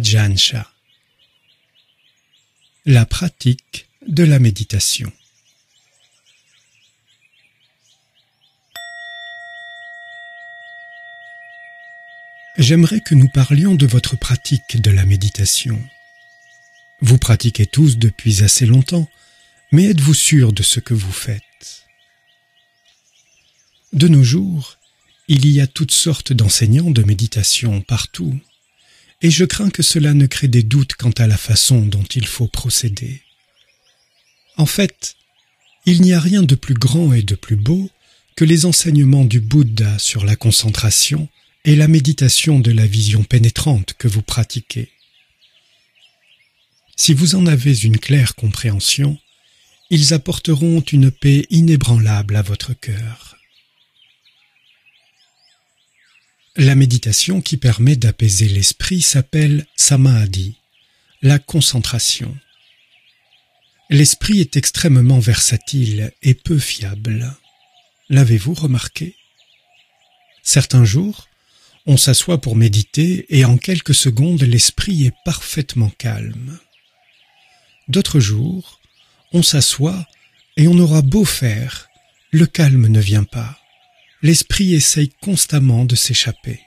Nidjansha. La pratique de la méditation. J'aimerais que nous parlions de votre pratique de la méditation. Vous pratiquez tous depuis assez longtemps, mais êtes-vous sûr de ce que vous faites? De nos jours, il y a toutes sortes d'enseignants de méditation partout, et je crains que cela ne crée des doutes quant à la façon dont il faut procéder. En fait, il n'y a rien de plus grand et de plus beau que les enseignements du Bouddha sur la concentration et la méditation de la vision pénétrante que vous pratiquez. Si vous en avez une claire compréhension, ils apporteront une paix inébranlable à votre cœur. La méditation qui permet d'apaiser l'esprit s'appelle samadhi, la concentration. L'esprit est extrêmement versatile et peu fiable. L'avez-vous remarqué? Certains jours, on s'assoit pour méditer et en quelques secondes l'esprit est parfaitement calme. D'autres jours, on s'assoit et on aura beau faire, le calme ne vient pas. L'esprit essaye constamment de s'échapper.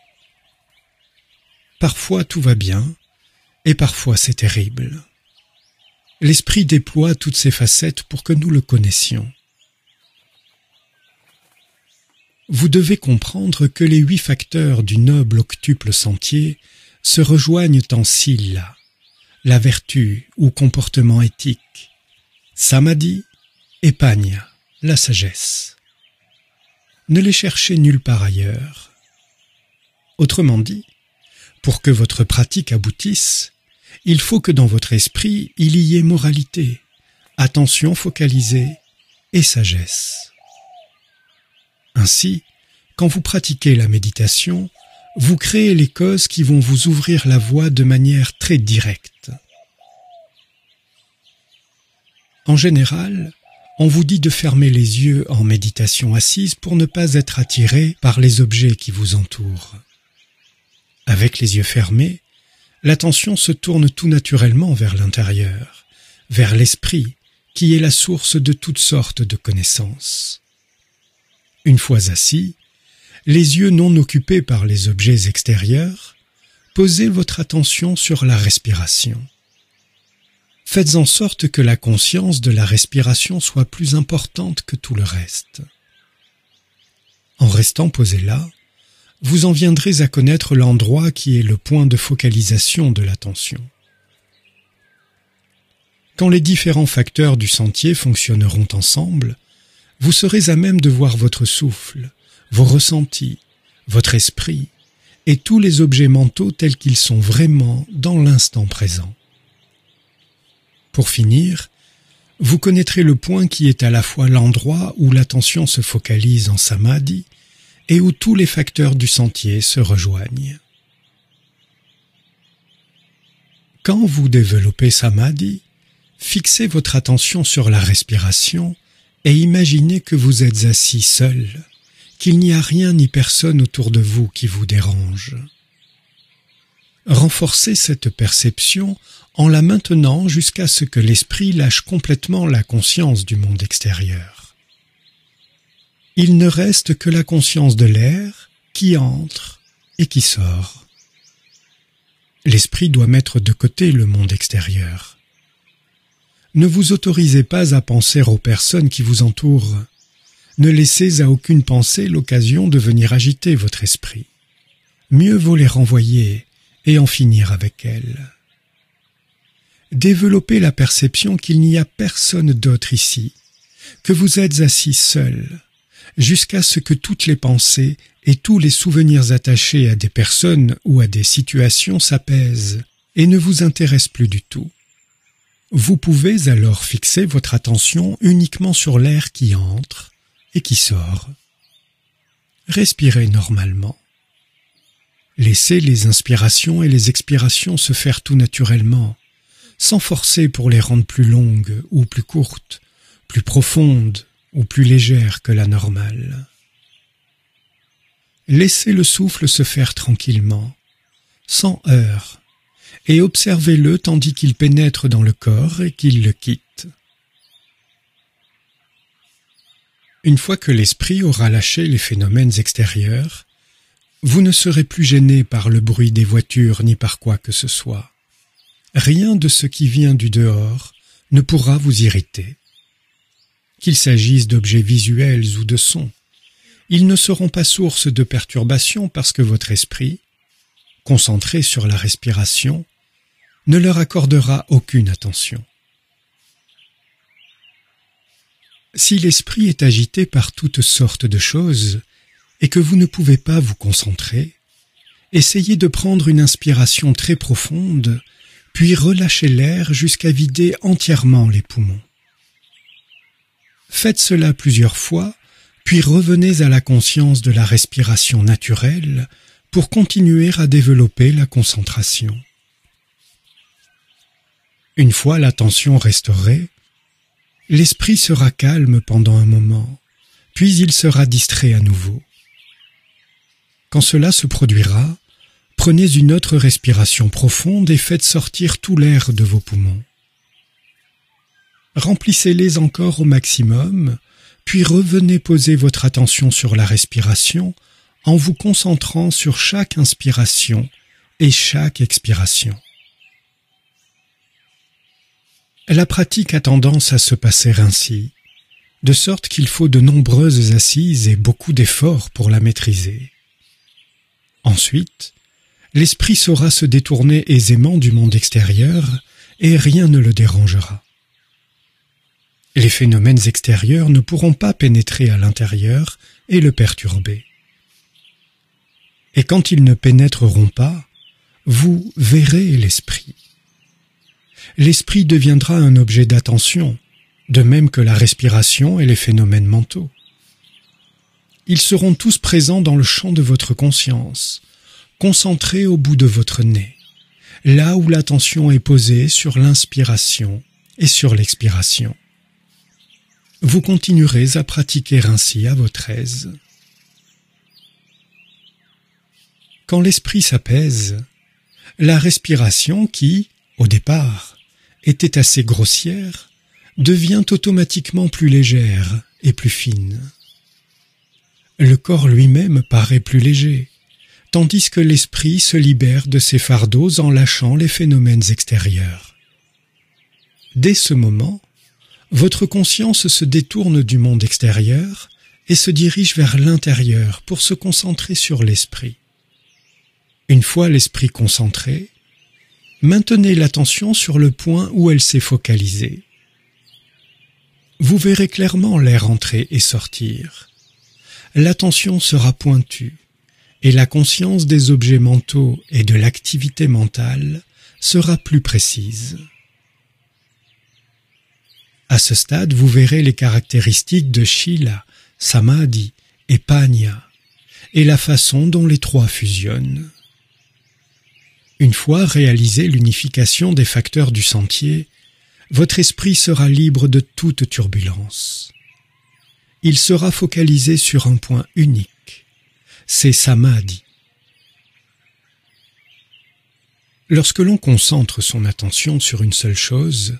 Parfois tout va bien, et parfois c'est terrible. L'esprit déploie toutes ses facettes pour que nous le connaissions. Vous devez comprendre que les 8 facteurs du noble octuple sentier se rejoignent en sila, la vertu ou comportement éthique, samadhi et panya, la sagesse. Ne les cherchez nulle part ailleurs. Autrement dit, pour que votre pratique aboutisse, il faut que dans votre esprit il y ait moralité, attention focalisée et sagesse. Ainsi, quand vous pratiquez la méditation, vous créez les causes qui vont vous ouvrir la voie de manière très directe. En général, on vous dit de fermer les yeux en méditation assise pour ne pas être attiré par les objets qui vous entourent. Avec les yeux fermés, l'attention se tourne tout naturellement vers l'intérieur, vers l'esprit, qui est la source de toutes sortes de connaissances. Une fois assis, les yeux non occupés par les objets extérieurs, posez votre attention sur la respiration. Faites en sorte que la conscience de la respiration soit plus importante que tout le reste. En restant posé là, vous en viendrez à connaître l'endroit qui est le point de focalisation de l'attention. Quand les différents facteurs du sentier fonctionneront ensemble, vous serez à même de voir votre souffle, vos ressentis, votre esprit et tous les objets mentaux tels qu'ils sont vraiment dans l'instant présent. Pour finir, vous connaîtrez le point qui est à la fois l'endroit où l'attention se focalise en samadhi et où tous les facteurs du sentier se rejoignent. Quand vous développez samadhi, fixez votre attention sur la respiration et imaginez que vous êtes assis seul, qu'il n'y a rien ni personne autour de vous qui vous dérange. Renforcez cette perception en la maintenant jusqu'à ce que l'esprit lâche complètement la conscience du monde extérieur. Il ne reste que la conscience de l'air qui entre et qui sort. L'esprit doit mettre de côté le monde extérieur. Ne vous autorisez pas à penser aux personnes qui vous entourent. Ne laissez à aucune pensée l'occasion de venir agiter votre esprit. Mieux vaut les renvoyer et en finir avec elles. Développez la perception qu'il n'y a personne d'autre ici, que vous êtes assis seul, jusqu'à ce que toutes les pensées et tous les souvenirs attachés à des personnes ou à des situations s'apaisent et ne vous intéressent plus du tout. Vous pouvez alors fixer votre attention uniquement sur l'air qui entre et qui sort. Respirez normalement. Laissez les inspirations et les expirations se faire tout naturellement, sans forcer pour les rendre plus longues ou plus courtes, plus profondes ou plus légères que la normale. Laissez le souffle se faire tranquillement, sans heurts, et observez-le tandis qu'il pénètre dans le corps et qu'il le quitte. Une fois que l'esprit aura lâché les phénomènes extérieurs, vous ne serez plus gêné par le bruit des voitures ni par quoi que ce soit. Rien de ce qui vient du dehors ne pourra vous irriter. Qu'il s'agisse d'objets visuels ou de sons, ils ne seront pas source de perturbation parce que votre esprit, concentré sur la respiration, ne leur accordera aucune attention. Si l'esprit est agité par toutes sortes de choses et que vous ne pouvez pas vous concentrer, essayez de prendre une inspiration très profonde, puis relâchez l'air jusqu'à vider entièrement les poumons. Faites cela plusieurs fois, puis revenez à la conscience de la respiration naturelle pour continuer à développer la concentration. Une fois l'attention restaurée, l'esprit sera calme pendant un moment, puis il sera distrait à nouveau. Quand cela se produira, prenez une autre respiration profonde et faites sortir tout l'air de vos poumons. Remplissez-les encore au maximum, puis revenez poser votre attention sur la respiration en vous concentrant sur chaque inspiration et chaque expiration. La pratique a tendance à se passer ainsi, de sorte qu'il faut de nombreuses assises et beaucoup d'efforts pour la maîtriser. Ensuite, l'esprit saura se détourner aisément du monde extérieur et rien ne le dérangera. Les phénomènes extérieurs ne pourront pas pénétrer à l'intérieur et le perturber. Et quand ils ne pénétreront pas, vous verrez l'esprit. L'esprit deviendra un objet d'attention, de même que la respiration et les phénomènes mentaux. Ils seront tous présents dans le champ de votre conscience, concentrés au bout de votre nez, là où l'attention est posée sur l'inspiration et sur l'expiration. Vous continuerez à pratiquer ainsi à votre aise. Quand l'esprit s'apaise, la respiration qui, au départ, était assez grossière, devient automatiquement plus légère et plus fine. Le corps lui-même paraît plus léger, tandis que l'esprit se libère de ses fardeaux en lâchant les phénomènes extérieurs. Dès ce moment, votre conscience se détourne du monde extérieur et se dirige vers l'intérieur pour se concentrer sur l'esprit. Une fois l'esprit concentré, maintenez l'attention sur le point où elle s'est focalisée. Vous verrez clairement l'air entrer et sortir. L'attention sera pointue et la conscience des objets mentaux et de l'activité mentale sera plus précise. À ce stade, vous verrez les caractéristiques de Shila, Samadhi et Panya, et la façon dont les trois fusionnent. Une fois réalisée l'unification des facteurs du sentier, votre esprit sera libre de toute turbulence. Il sera focalisé sur un point unique, c'est Samadhi. Lorsque l'on concentre son attention sur une seule chose,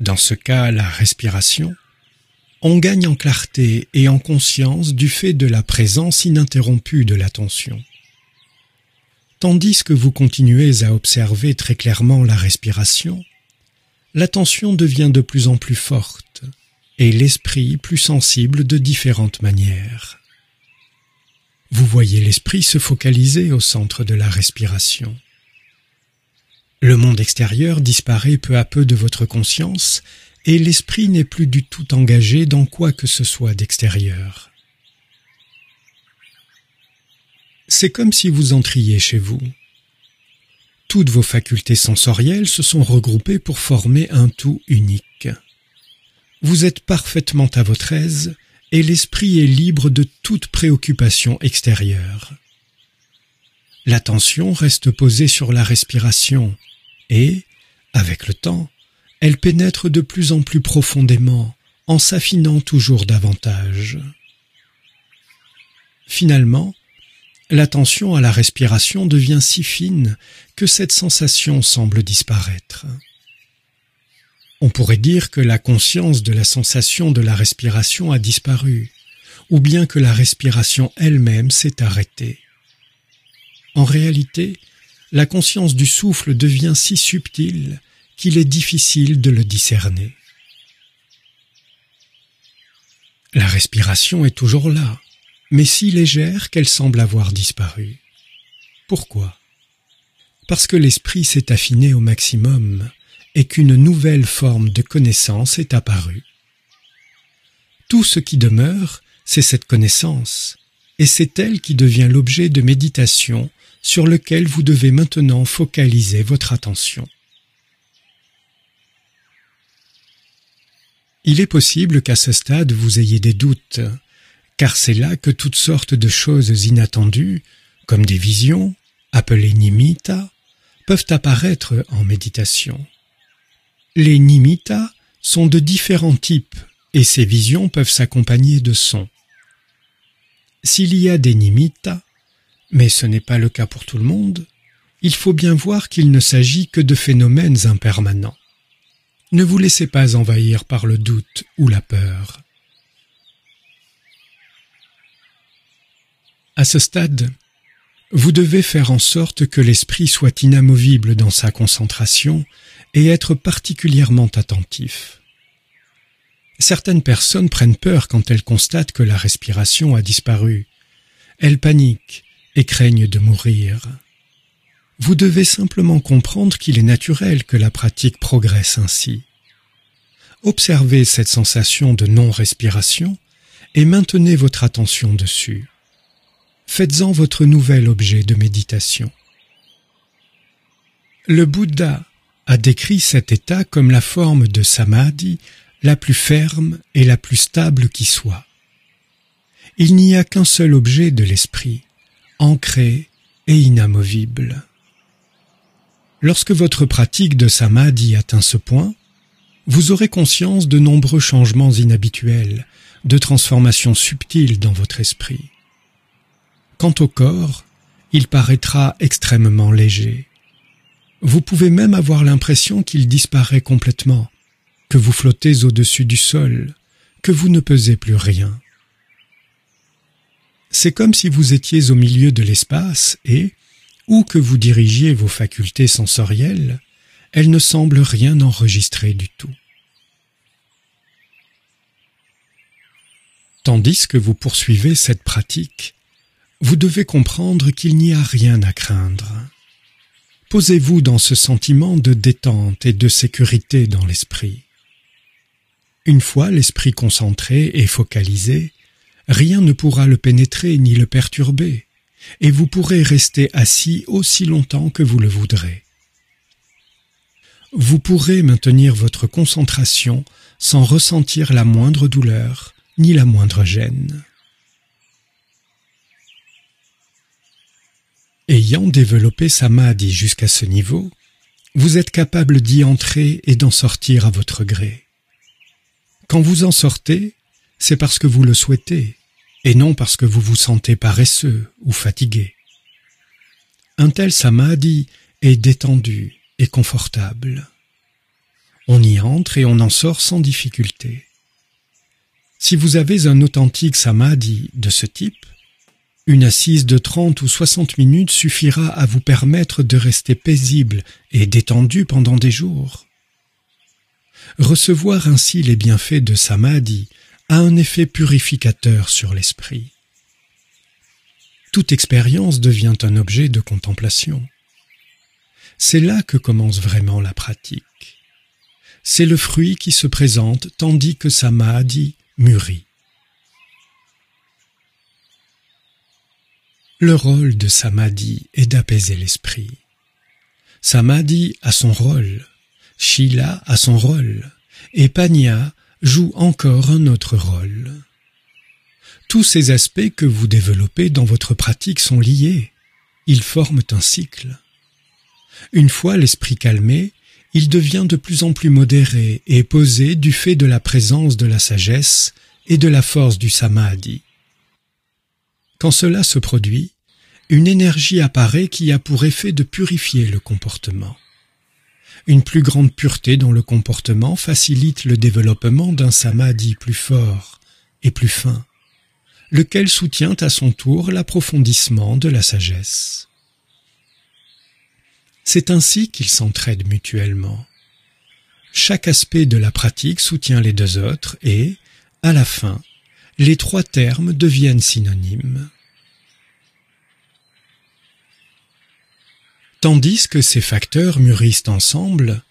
dans ce cas la respiration, on gagne en clarté et en conscience du fait de la présence ininterrompue de l'attention. Tandis que vous continuez à observer très clairement la respiration, l'attention devient de plus en plus forte et l'esprit plus sensible de différentes manières. Vous voyez l'esprit se focaliser au centre de la respiration. Le monde extérieur disparaît peu à peu de votre conscience et l'esprit n'est plus du tout engagé dans quoi que ce soit d'extérieur. C'est comme si vous entriez chez vous. Toutes vos facultés sensorielles se sont regroupées pour former un tout unique. Vous êtes parfaitement à votre aise et l'esprit est libre de toute préoccupation extérieure. L'attention reste posée sur la respiration et, avec le temps, elle pénètre de plus en plus profondément en s'affinant toujours davantage. Finalement, l'attention à la respiration devient si fine que cette sensation semble disparaître. On pourrait dire que la conscience de la sensation de la respiration a disparu, ou bien que la respiration elle-même s'est arrêtée. En réalité, la conscience du souffle devient si subtile qu'il est difficile de le discerner. La respiration est toujours là, mais si légère qu'elle semble avoir disparu. Pourquoi ? Parce que l'esprit s'est affiné au maximum et qu'une nouvelle forme de connaissance est apparue. Tout ce qui demeure, c'est cette connaissance, et c'est elle qui devient l'objet de méditation sur lequel vous devez maintenant focaliser votre attention. Il est possible qu'à ce stade vous ayez des doutes, car c'est là que toutes sortes de choses inattendues, comme des visions, appelées nimitta, peuvent apparaître en méditation. Les nimitta sont de différents types, et ces visions peuvent s'accompagner de sons. S'il y a des nimitta, mais ce n'est pas le cas pour tout le monde, il faut bien voir qu'il ne s'agit que de phénomènes impermanents. Ne vous laissez pas envahir par le doute ou la peur. À ce stade, vous devez faire en sorte que l'esprit soit inamovible dans sa concentration et être particulièrement attentif. Certaines personnes prennent peur quand elles constatent que la respiration a disparu. Elles paniquent et craignent de mourir. Vous devez simplement comprendre qu'il est naturel que la pratique progresse ainsi. Observez cette sensation de non-respiration et maintenez votre attention dessus. Faites-en votre nouvel objet de méditation. Le Bouddha a décrit cet état comme la forme de samadhi la plus ferme et la plus stable qui soit. Il n'y a qu'un seul objet de l'esprit, ancré et inamovible. Lorsque votre pratique de samadhi atteint ce point, vous aurez conscience de nombreux changements inhabituels, de transformations subtiles dans votre esprit. Quant au corps, il paraîtra extrêmement léger. Vous pouvez même avoir l'impression qu'il disparaît complètement, que vous flottez au-dessus du sol, que vous ne pesez plus rien. C'est comme si vous étiez au milieu de l'espace et, où que vous dirigiez vos facultés sensorielles, elles ne semblent rien enregistrer du tout. Tandis que vous poursuivez cette pratique, vous devez comprendre qu'il n'y a rien à craindre. Posez-vous dans ce sentiment de détente et de sécurité dans l'esprit. Une fois l'esprit concentré et focalisé, rien ne pourra le pénétrer ni le perturber, et vous pourrez rester assis aussi longtemps que vous le voudrez. Vous pourrez maintenir votre concentration sans ressentir la moindre douleur ni la moindre gêne. Ayant développé samadhi jusqu'à ce niveau, vous êtes capable d'y entrer et d'en sortir à votre gré. Quand vous en sortez, c'est parce que vous le souhaitez, et non parce que vous vous sentez paresseux ou fatigué. Un tel samadhi est détendu et confortable. On y entre et on en sort sans difficulté. Si vous avez un authentique samadhi de ce type, une assise de 30 ou 60 minutes suffira à vous permettre de rester paisible et détendu pendant des jours. Recevoir ainsi les bienfaits de samadhi a un effet purificateur sur l'esprit. Toute expérience devient un objet de contemplation. C'est là que commence vraiment la pratique. C'est le fruit qui se présente tandis que samadhi mûrit. Le rôle de samadhi est d'apaiser l'esprit. Samadhi a son rôle, shila a son rôle, et panya joue encore un autre rôle. Tous ces aspects que vous développez dans votre pratique sont liés. Ils forment un cycle. Une fois l'esprit calmé, il devient de plus en plus modéré et posé du fait de la présence de la sagesse et de la force du samadhi. Quand cela se produit, une énergie apparaît qui a pour effet de purifier le comportement. Une plus grande pureté dans le comportement facilite le développement d'un samadhi plus fort et plus fin, lequel soutient à son tour l'approfondissement de la sagesse. C'est ainsi qu'ils s'entraident mutuellement. Chaque aspect de la pratique soutient les deux autres et, à la fin, les trois termes deviennent synonymes. Tandis que ces facteurs mûrissent ensemble,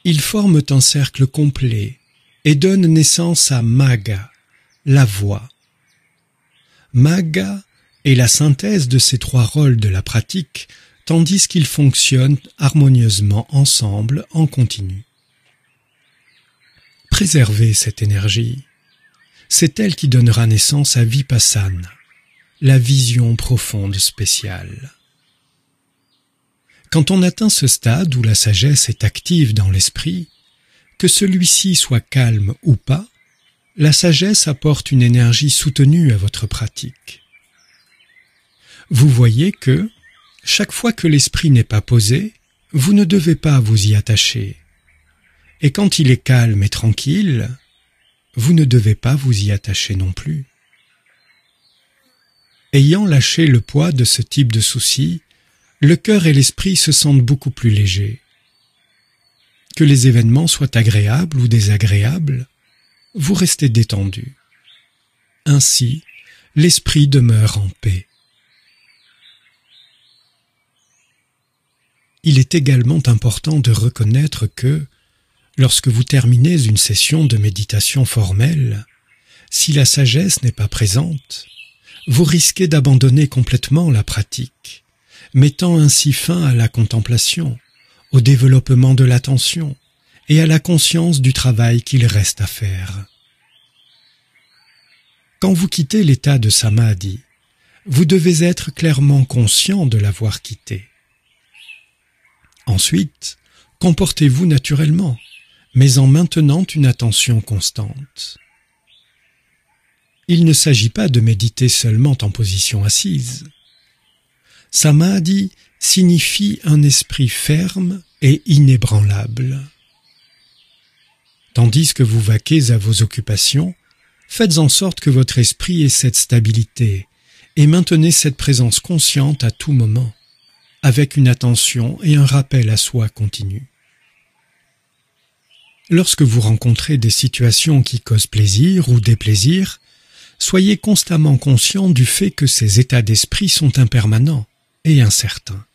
ils forment un cercle complet et donnent naissance à Magga, la voie. Magga est la synthèse de ces trois rôles de la pratique, tandis qu'ils fonctionnent harmonieusement ensemble en continu. Préservez cette énergie. C'est elle qui donnera naissance à Vipassana, la vision profonde spéciale. Quand on atteint ce stade où la sagesse est active dans l'esprit, que celui-ci soit calme ou pas, la sagesse apporte une énergie soutenue à votre pratique. Vous voyez que, chaque fois que l'esprit n'est pas posé, vous ne devez pas vous y attacher. Et quand il est calme et tranquille, vous ne devez pas vous y attacher non plus. Ayant lâché le poids de ce type de soucis, le cœur et l'esprit se sentent beaucoup plus légers. Que les événements soient agréables ou désagréables, vous restez détendu. Ainsi, l'esprit demeure en paix. Il est également important de reconnaître que, lorsque vous terminez une session de méditation formelle, si la sagesse n'est pas présente, vous risquez d'abandonner complètement la pratique, mettant ainsi fin à la contemplation, au développement de l'attention et à la conscience du travail qu'il reste à faire. Quand vous quittez l'état de samadhi, vous devez être clairement conscient de l'avoir quitté. Ensuite, comportez-vous naturellement, mais en maintenant une attention constante. Il ne s'agit pas de méditer seulement en position assise. Samadhi signifie un esprit ferme et inébranlable. Tandis que vous vaquez à vos occupations, faites en sorte que votre esprit ait cette stabilité et maintenez cette présence consciente à tout moment, avec une attention et un rappel à soi continu. Lorsque vous rencontrez des situations qui causent plaisir ou déplaisir, soyez constamment conscient du fait que ces états d'esprit sont impermanents et incertain.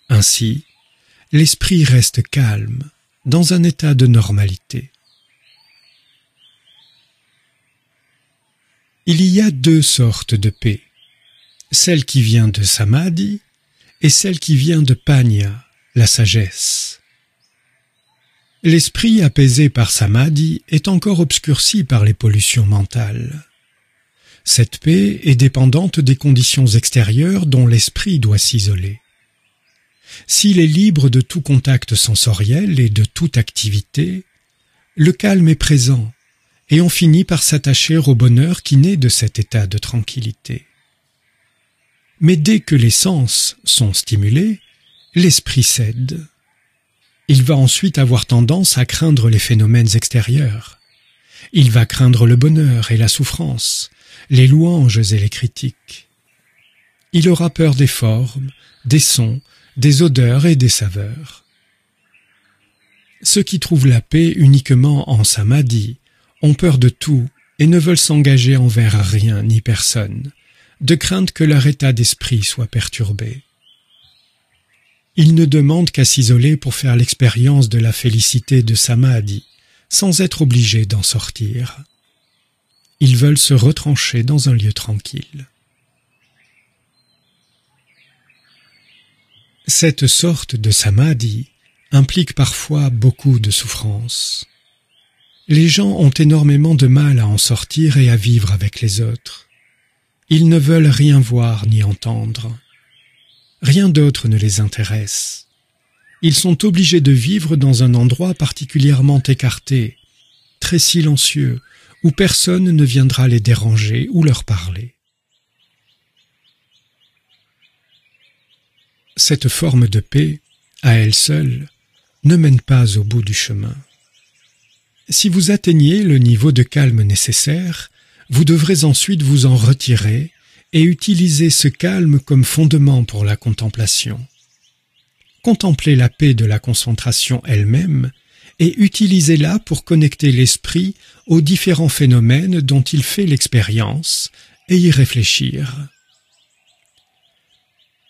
Ainsi, l'esprit reste calme, dans un état de normalité. Il y a deux sortes de paix, celle qui vient de samadhi et celle qui vient de panya, la sagesse. L'esprit apaisé par samadhi est encore obscurci par les pollutions mentales. Cette paix est dépendante des conditions extérieures dont l'esprit doit s'isoler. S'il est libre de tout contact sensoriel et de toute activité, le calme est présent et on finit par s'attacher au bonheur qui naît de cet état de tranquillité. Mais dès que les sens sont stimulés, l'esprit cède. Il va ensuite avoir tendance à craindre les phénomènes extérieurs. Il va craindre le bonheur et la souffrance, les louanges et les critiques. Il aura peur des formes, des sons, des odeurs et des saveurs. Ceux qui trouvent la paix uniquement en samadhi ont peur de tout et ne veulent s'engager envers rien ni personne, de crainte que leur état d'esprit soit perturbé. Ils ne demandent qu'à s'isoler pour faire l'expérience de la félicité de samadhi, sans être obligés d'en sortir. Ils veulent se retrancher dans un lieu tranquille. Cette sorte de samadhi implique parfois beaucoup de souffrance. Les gens ont énormément de mal à en sortir et à vivre avec les autres. Ils ne veulent rien voir ni entendre. Rien d'autre ne les intéresse. Ils sont obligés de vivre dans un endroit particulièrement écarté, très silencieux, où personne ne viendra les déranger ou leur parler. Cette forme de paix, à elle seule, ne mène pas au bout du chemin. Si vous atteignez le niveau de calme nécessaire, vous devrez ensuite vous en retirer et utiliser ce calme comme fondement pour la contemplation. Contemplez la paix de la concentration elle-même et utilisez-la pour connecter l'esprit aux différents phénomènes dont il fait l'expérience et y réfléchir.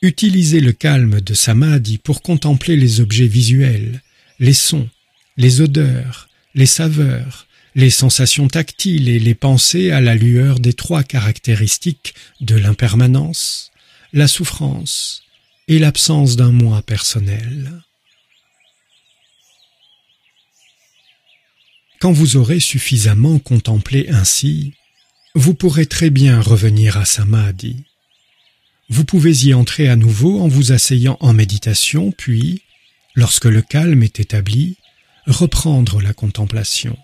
Utilisez le calme de samadhi pour contempler les objets visuels, les sons, les odeurs, les saveurs, les sensations tactiles et les pensées à la lueur des 3 caractéristiques de l'impermanence, la souffrance et l'absence d'un moi personnel. Quand vous aurez suffisamment contemplé ainsi, vous pourrez très bien revenir à samadhi. Vous pouvez y entrer à nouveau en vous asseyant en méditation, puis, lorsque le calme est établi, reprendre la contemplation.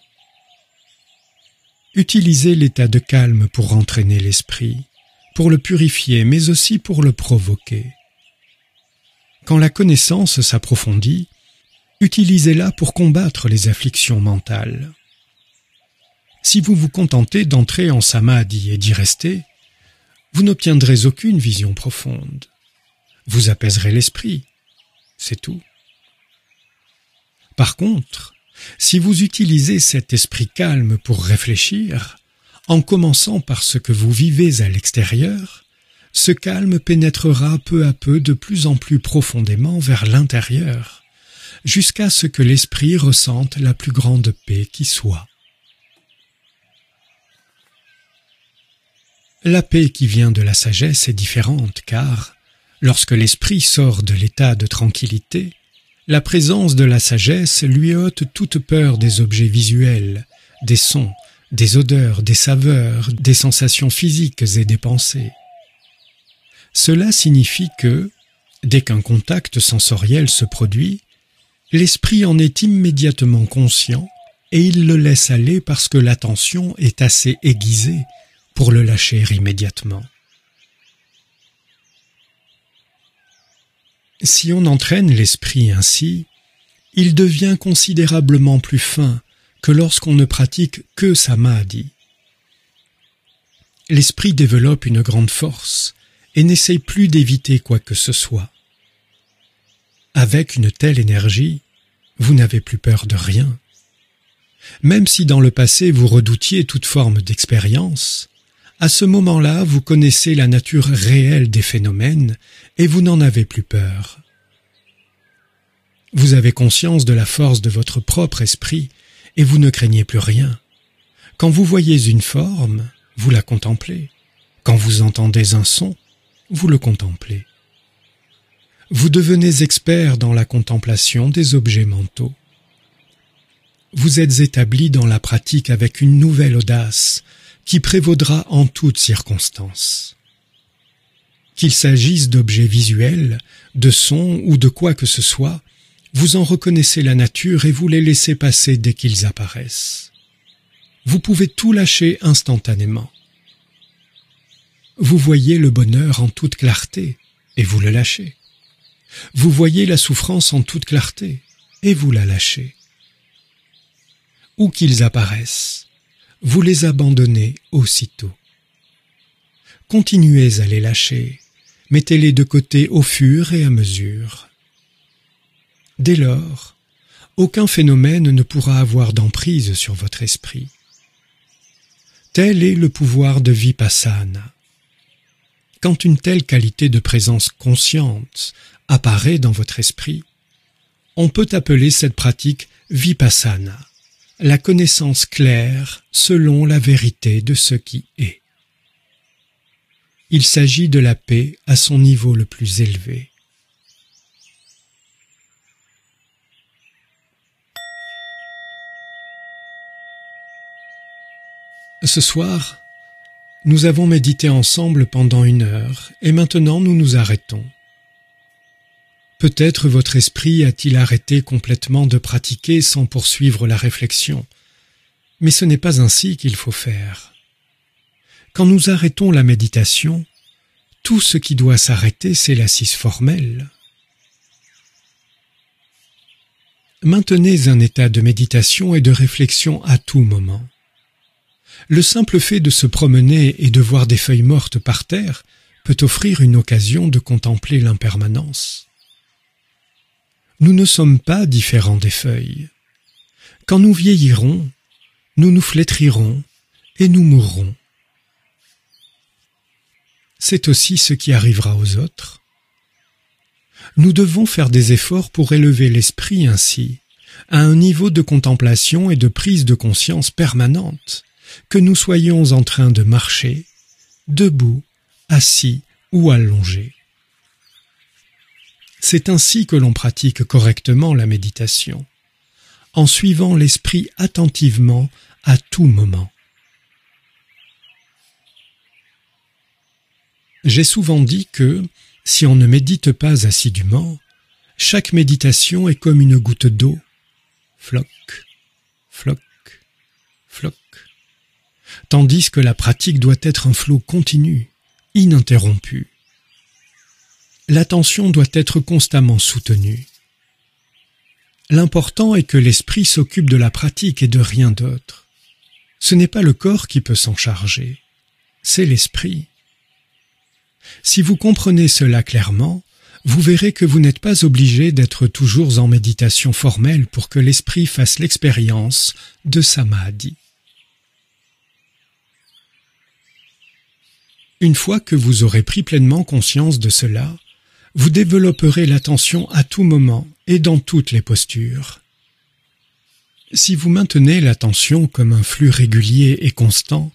Utilisez l'état de calme pour entraîner l'esprit, pour le purifier, mais aussi pour le provoquer. Quand la connaissance s'approfondit, utilisez-la pour combattre les afflictions mentales. Si vous vous contentez d'entrer en samadhi et d'y rester, vous n'obtiendrez aucune vision profonde. Vous apaiserez l'esprit, c'est tout. Par contre, si vous utilisez cet esprit calme pour réfléchir, en commençant par ce que vous vivez à l'extérieur, ce calme pénétrera peu à peu de plus en plus profondément vers l'intérieur, jusqu'à ce que l'esprit ressente la plus grande paix qui soit. La paix qui vient de la sagesse est différente car, lorsque l'esprit sort de l'état de tranquillité, la présence de la sagesse lui ôte toute peur des objets visuels, des sons, des odeurs, des saveurs, des sensations physiques et des pensées. Cela signifie que, dès qu'un contact sensoriel se produit, l'esprit en est immédiatement conscient et il le laisse aller parce que l'attention est assez aiguisée pour le lâcher immédiatement. Si on entraîne l'esprit ainsi, il devient considérablement plus fin que lorsqu'on ne pratique que samadhi. L'esprit développe une grande force et n'essaye plus d'éviter quoi que ce soit. Avec une telle énergie, vous n'avez plus peur de rien. Même si dans le passé vous redoutiez toute forme d'expérience, à ce moment-là, vous connaissez la nature réelle des phénomènes et vous n'en avez plus peur. Vous avez conscience de la force de votre propre esprit et vous ne craignez plus rien. Quand vous voyez une forme, vous la contemplez. Quand vous entendez un son, vous le contemplez. Vous devenez expert dans la contemplation des objets mentaux. Vous êtes établi dans la pratique avec une nouvelle audace qui prévaudra en toutes circonstances. Qu'il s'agisse d'objets visuels, de sons ou de quoi que ce soit, vous en reconnaissez la nature et vous les laissez passer dès qu'ils apparaissent. Vous pouvez tout lâcher instantanément. Vous voyez le bonheur en toute clarté et vous le lâchez. Vous voyez la souffrance en toute clarté et vous la lâchez. Où qu'ils apparaissent, vous les abandonnez aussitôt. Continuez à les lâcher, mettez-les de côté au fur et à mesure. Dès lors, aucun phénomène ne pourra avoir d'emprise sur votre esprit. Tel est le pouvoir de Vipassana. Quand une telle qualité de présence consciente apparaît dans votre esprit, on peut appeler cette pratique Vipassana, la connaissance claire selon la vérité de ce qui est. Il s'agit de la paix à son niveau le plus élevé. Ce soir, nous avons médité ensemble pendant 1 heure et maintenant nous nous arrêtons. Peut-être votre esprit a-t-il arrêté complètement de pratiquer sans poursuivre la réflexion, mais ce n'est pas ainsi qu'il faut faire. Quand nous arrêtons la méditation, tout ce qui doit s'arrêter, c'est l'assise formelle, Maintenez un état de méditation et de réflexion à tout moment. Le simple fait de se promener et de voir des feuilles mortes par terre peut offrir une occasion de contempler l'impermanence. Nous ne sommes pas différents des feuilles. Quand nous vieillirons, nous nous flétrirons et nous mourrons. C'est aussi ce qui arrivera aux autres. Nous devons faire des efforts pour élever l'esprit ainsi, à un niveau de contemplation et de prise de conscience permanente, que nous soyons en train de marcher, debout, assis ou allongés. C'est ainsi que l'on pratique correctement la méditation, en suivant l'esprit attentivement à tout moment. J'ai souvent dit que, si on ne médite pas assidûment, chaque méditation est comme une goutte d'eau. Floc, floc, floc. Tandis que la pratique doit être un flot continu, ininterrompu. L'attention doit être constamment soutenue. L'important est que l'esprit s'occupe de la pratique et de rien d'autre. Ce n'est pas le corps qui peut s'en charger, c'est l'esprit. Si vous comprenez cela clairement, vous verrez que vous n'êtes pas obligé d'être toujours en méditation formelle pour que l'esprit fasse l'expérience de samadhi. Une fois que vous aurez pris pleinement conscience de cela, vous développerez l'attention à tout moment et dans toutes les postures. Si vous maintenez l'attention comme un flux régulier et constant,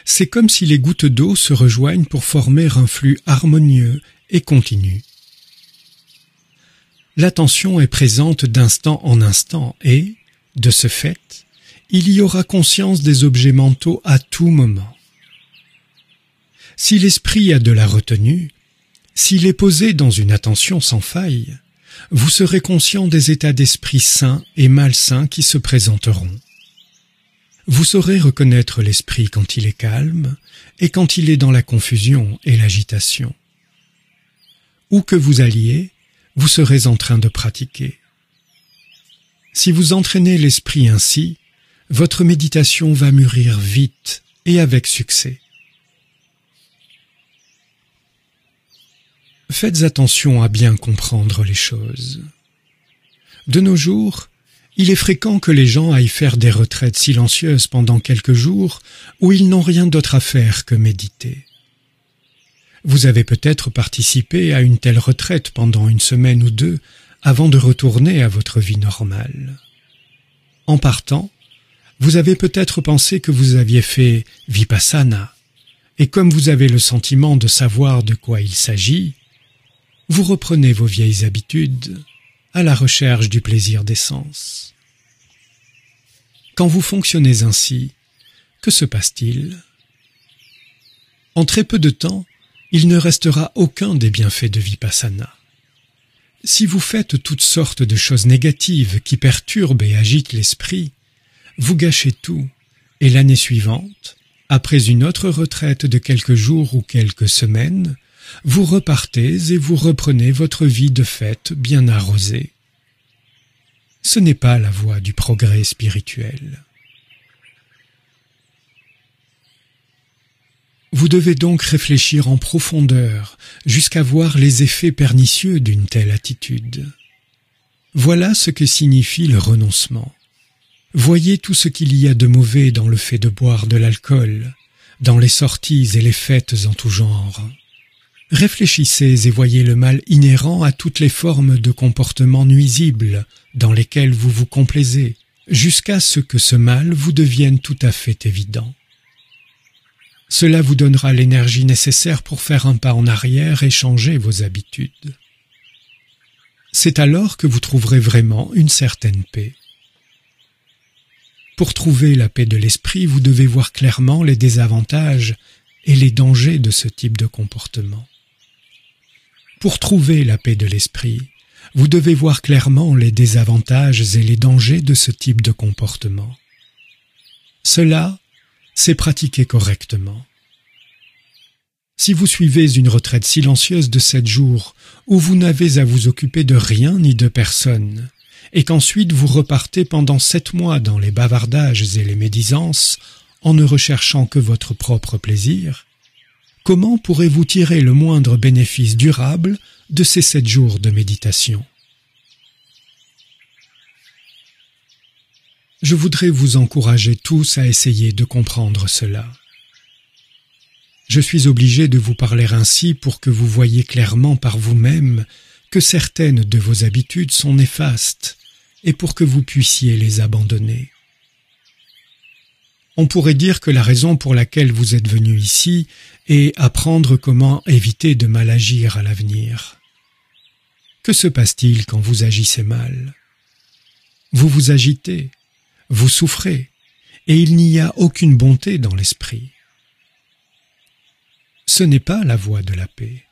c'est comme si les gouttes d'eau se rejoignent pour former un flux harmonieux et continu. L'attention est présente d'instant en instant et, de ce fait, il y aura conscience des objets mentaux à tout moment. Si l'esprit a de la retenue, s'il est posé dans une attention sans faille, vous serez conscient des états d'esprit sains et malsains qui se présenteront. Vous saurez reconnaître l'esprit quand il est calme et quand il est dans la confusion et l'agitation. Où que vous alliez, vous serez en train de pratiquer. Si vous entraînez l'esprit ainsi, votre méditation va mûrir vite et avec succès. Faites attention à bien comprendre les choses. De nos jours, il est fréquent que les gens aillent faire des retraites silencieuses pendant quelques jours où ils n'ont rien d'autre à faire que méditer. Vous avez peut-être participé à une telle retraite pendant une semaine ou deux avant de retourner à votre vie normale. En partant, vous avez peut-être pensé que vous aviez fait vipassana, et comme vous avez le sentiment de savoir de quoi il s'agit, vous reprenez vos vieilles habitudes à la recherche du plaisir des sens. Quand vous fonctionnez ainsi, que se passe-t-il? En très peu de temps, il ne restera aucun des bienfaits de vipassana. Si vous faites toutes sortes de choses négatives qui perturbent et agitent l'esprit, vous gâchez tout, et l'année suivante, après une autre retraite de quelques jours ou quelques semaines, vous repartez et vous reprenez votre vie de fête bien arrosée. Ce n'est pas la voie du progrès spirituel. Vous devez donc réfléchir en profondeur jusqu'à voir les effets pernicieux d'une telle attitude. Voilà ce que signifie le renoncement. Voyez tout ce qu'il y a de mauvais dans le fait de boire de l'alcool, dans les sorties et les fêtes en tout genre. Réfléchissez et voyez le mal inhérent à toutes les formes de comportements nuisibles dans lesquels vous vous complaisez, jusqu'à ce que ce mal vous devienne tout à fait évident. Cela vous donnera l'énergie nécessaire pour faire un pas en arrière et changer vos habitudes. C'est alors que vous trouverez vraiment une certaine paix. Pour trouver la paix de l'esprit, vous devez voir clairement les désavantages et les dangers de ce type de comportement. Pour trouver la paix de l'esprit, vous devez voir clairement les désavantages et les dangers de ce type de comportement. Cela, c'est pratiquer correctement. Si vous suivez une retraite silencieuse de 7 jours, où vous n'avez à vous occuper de rien ni de personne, et qu'ensuite vous repartez pendant 7 mois dans les bavardages et les médisances, en ne recherchant que votre propre plaisir, comment pourrez-vous tirer le moindre bénéfice durable de ces 7 jours de méditation? Je voudrais vous encourager tous à essayer de comprendre cela. Je suis obligé de vous parler ainsi pour que vous voyiez clairement par vous-même que certaines de vos habitudes sont néfastes et pour que vous puissiez les abandonner. On pourrait dire que la raison pour laquelle vous êtes venu ici est apprendre comment éviter de mal agir à l'avenir. Que se passe-t-il quand vous agissez mal? Vous vous agitez, vous souffrez, et il n'y a aucune bonté dans l'esprit. Ce n'est pas la voie de la paix.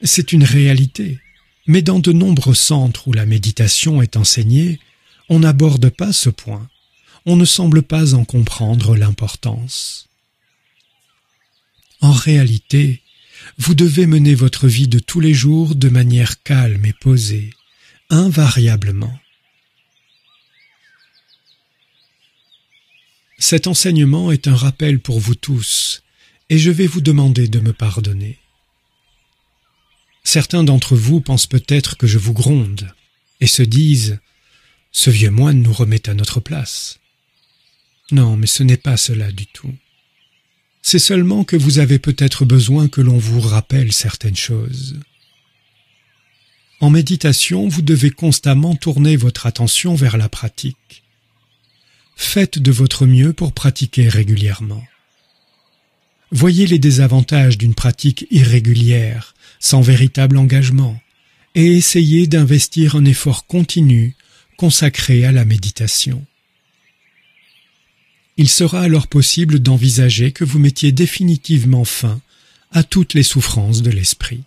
C'est une réalité, mais dans de nombreux centres où la méditation est enseignée, on n'aborde pas ce point. On ne semble pas en comprendre l'importance. En réalité, vous devez mener votre vie de tous les jours de manière calme et posée, invariablement. Cet enseignement est un rappel pour vous tous, et je vais vous demander de me pardonner. Certains d'entre vous pensent peut-être que je vous gronde, et se disent « Ce vieux moine nous remet à notre place ». Non, mais ce n'est pas cela du tout. C'est seulement que vous avez peut-être besoin que l'on vous rappelle certaines choses. En méditation, vous devez constamment tourner votre attention vers la pratique. Faites de votre mieux pour pratiquer régulièrement. Voyez les désavantages d'une pratique irrégulière, sans véritable engagement, et essayez d'investir un effort continu consacré à la méditation. Il sera alors possible d'envisager que vous mettiez définitivement fin à toutes les souffrances de l'esprit.